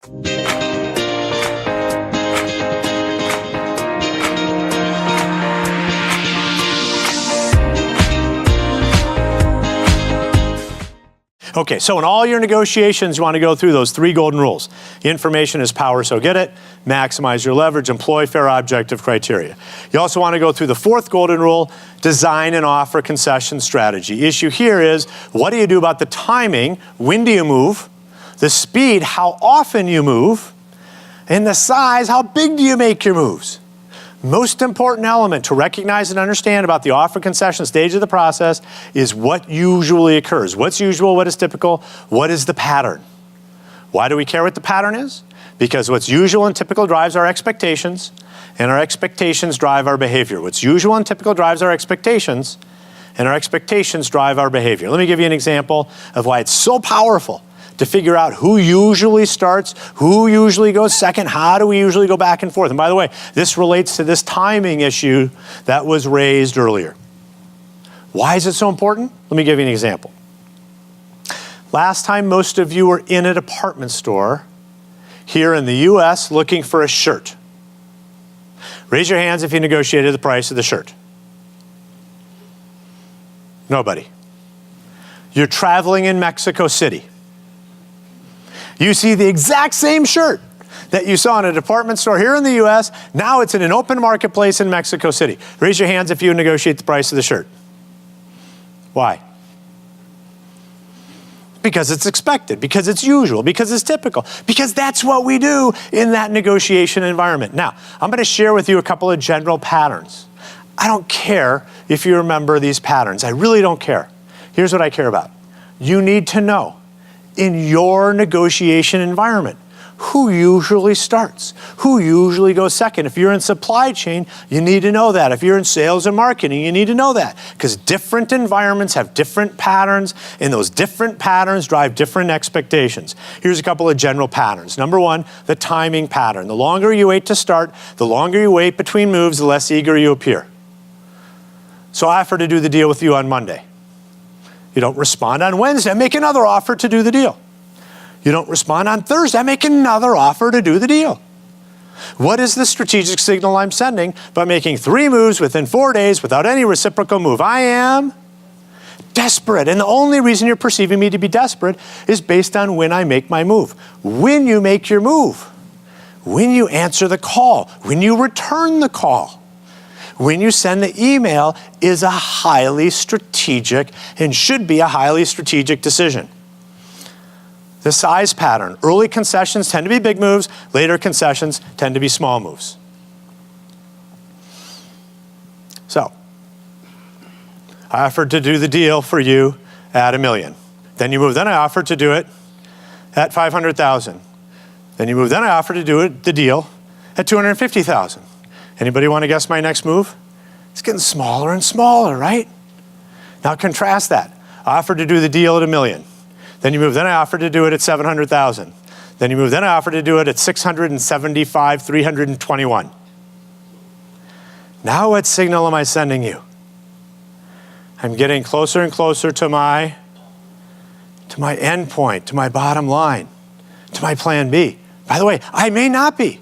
Okay, so in all your negotiations, you want to go through those 3 golden rules. Information is power, so get it. Maximize your leverage. Employ fair objective criteria. You also want to go through the 4th golden rule, design and offer concession strategy. Issue here is, what do you do about the timing? When do you move? The speed, how often you move? And the size, how big do you make your moves? Most important element to recognize and understand about the offer concession stage of the process is what usually occurs. What's usual, what is typical, what is the pattern? Why do we care what the pattern is? Because what's usual and typical drives our expectations, and our expectations drive our behavior. What's usual and typical drives our expectations, and our expectations drive our behavior. Let me give you an example of why it's so powerful to figure out who usually starts, who usually goes second, how do we usually go back and forth. And by the way, this relates to this timing issue that was raised earlier. Why is it so important? Let me give you an example. Last time most of you were in a department store here in the US looking for a shirt. Raise your hands if you negotiated the price of the shirt. Nobody. You're traveling in Mexico City. You see the exact same shirt that you saw in a department store here in the US. Now it's in an open marketplace in Mexico City. Raise your hands if you negotiate the price of the shirt. Why? Because it's expected, because it's usual, because it's typical, because that's what we do in that negotiation environment. Now, I'm going to share with you a couple of general patterns. I don't care if you remember these patterns. I really don't care. Here's what I care about. You need to know, in your negotiation environment, who usually starts, who usually goes second. If you're in supply chain, you need to know that. If you're in sales and marketing, you need to know that, because different environments have different patterns, and those different patterns drive different expectations. Here's a couple of general patterns. Number 1, the timing pattern. The longer you wait to start, the longer you wait between moves, the less eager you appear. So I offer to do the deal with you on Monday. You don't respond on Wednesday, I make another offer to do the deal. You don't respond on Thursday, I make another offer to do the deal. What is the strategic signal I'm sending by making 3 moves within 4 days without any reciprocal move? I am desperate, and the only reason you're perceiving me to be desperate is based on when I make my move. When you make your move, when you answer the call, when you return the call, when you send the email is a highly strategic and should be a highly strategic decision. The size pattern. Early concessions tend to be big moves. Later concessions tend to be small moves. So, I offered to do the deal for you at $1 million. Then you move. Then I offered to do it at $500,000. Then you move. Then I offered to do it, the deal at $250,000. Anybody want to guess my next move? It's getting smaller and smaller, right? Now contrast that. I offered to do the deal at $1 million. Then you move. Then I offered to do it at $700,000. Then you move. Then I offered to do it at $675,321. Now what signal am I sending you? I'm getting closer and closer to my end point, to my bottom line, to my plan B. By the way, I may not be.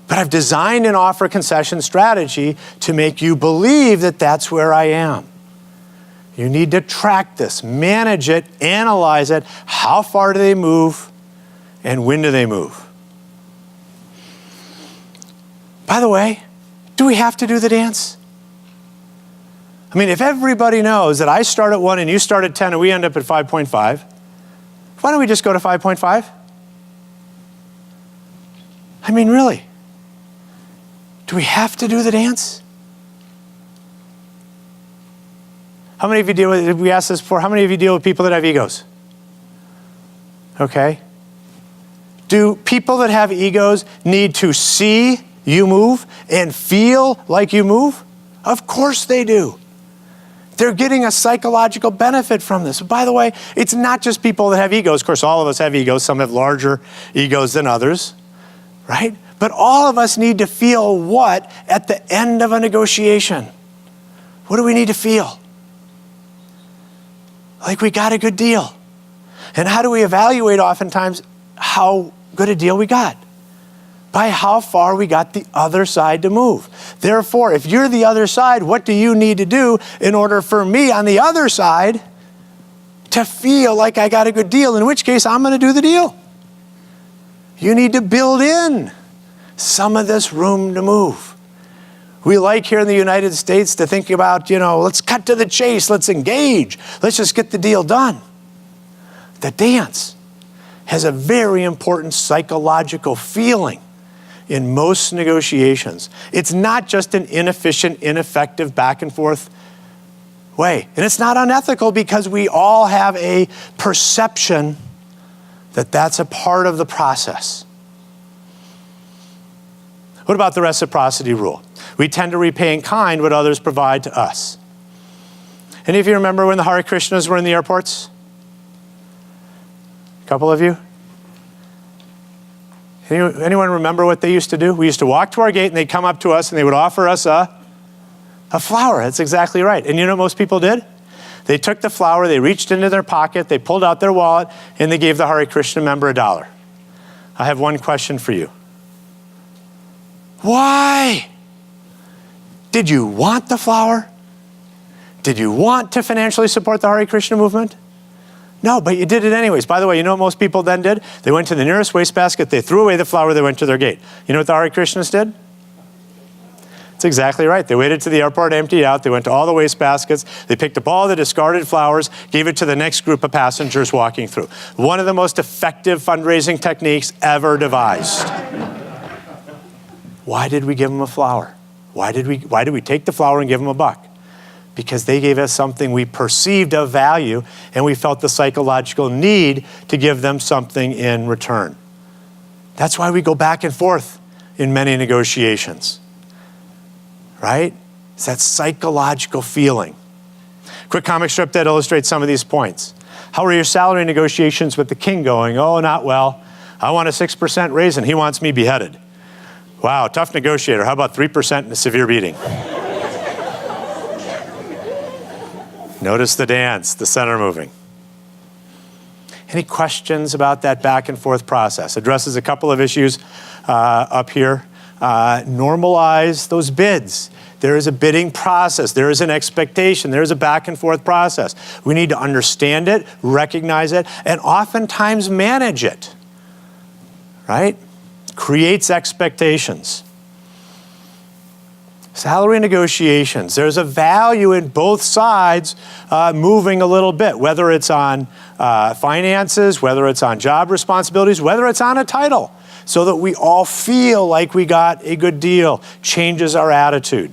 But I've designed an offer concession strategy to make you believe that that's where I am. You need to track this, manage it, analyze it. How far do they move, and when do they move? By the way, do we have to do the dance? I mean, if everybody knows that I start at 1 and you start at 10 and we end up at 5.5, why don't we just go to 5.5? I mean, really. Do we have to do the dance? How many of you deal with, we asked this before, how many of you deal with people that have egos? Okay. Do people that have egos need to see you move and feel like you move? Of course they do. They're getting a psychological benefit from this. By the way, it's not just people that have egos. Of course, all of us have egos. Some have larger egos than others, right? But all of us need to feel what at the end of a negotiation? What do we need to feel? Like we got a good deal. And how do we evaluate oftentimes how good a deal we got, by how far we got the other side to move. Therefore, if you're the other side, what do you need to do in order for me on the other side to feel like I got a good deal, in which case I'm going to do the deal? You need to build in some of this room to move. We like here in the United States to think about, let's cut to the chase, let's engage, let's just get the deal done. The dance has a very important psychological feeling in most negotiations. It's not just an inefficient, ineffective back and forth way. And it's not unethical because we all have a perception that that's a part of the process. What about the reciprocity rule? We tend to repay in kind what others provide to us. Any of you remember when the Hare Krishnas were in the airports? A couple of you? Anyone remember what they used to do? We used to walk to our gate and they'd come up to us and they would offer us a flower. That's exactly right. And you know what most people did? They took the flower, they reached into their pocket, they pulled out their wallet, and they gave the Hare Krishna member $1. I have one question for you. Why? Did you want the flower? Did you want to financially support the Hare Krishna movement? No, but you did it anyways. By the way, you know what most people then did? They went to the nearest wastebasket, they threw away the flower, they went to their gate. You know what the Hare Krishnas did? That's exactly right. They waited to the airport, emptied out, they went to all the wastebaskets, they picked up all the discarded flowers, gave it to the next group of passengers walking through. One of the most effective fundraising techniques ever devised. Why did we give them a flower? Why did we take the flower and give them $1? Because they gave us something we perceived of value, and we felt the psychological need to give them something in return. That's why we go back and forth in many negotiations, right? It's that psychological feeling. Quick comic strip that illustrates some of these points. How are your salary negotiations with the king going? Oh, not well. I want a 6% raise and he wants me beheaded. Wow, tough negotiator. How about 3% and a severe beating? Notice the dance, the center moving. Any questions about that back and forth process? Addresses a couple of issues up here. Normalize those bids. There is a bidding process. There is an expectation. There is a back and forth process. We need to understand it, recognize it, and oftentimes manage it, right? Creates expectations. Salary negotiations, there's a value in both sides moving a little bit, whether it's on finances, whether it's on job responsibilities, whether it's on a title, so that we all feel like we got a good deal, changes our attitude.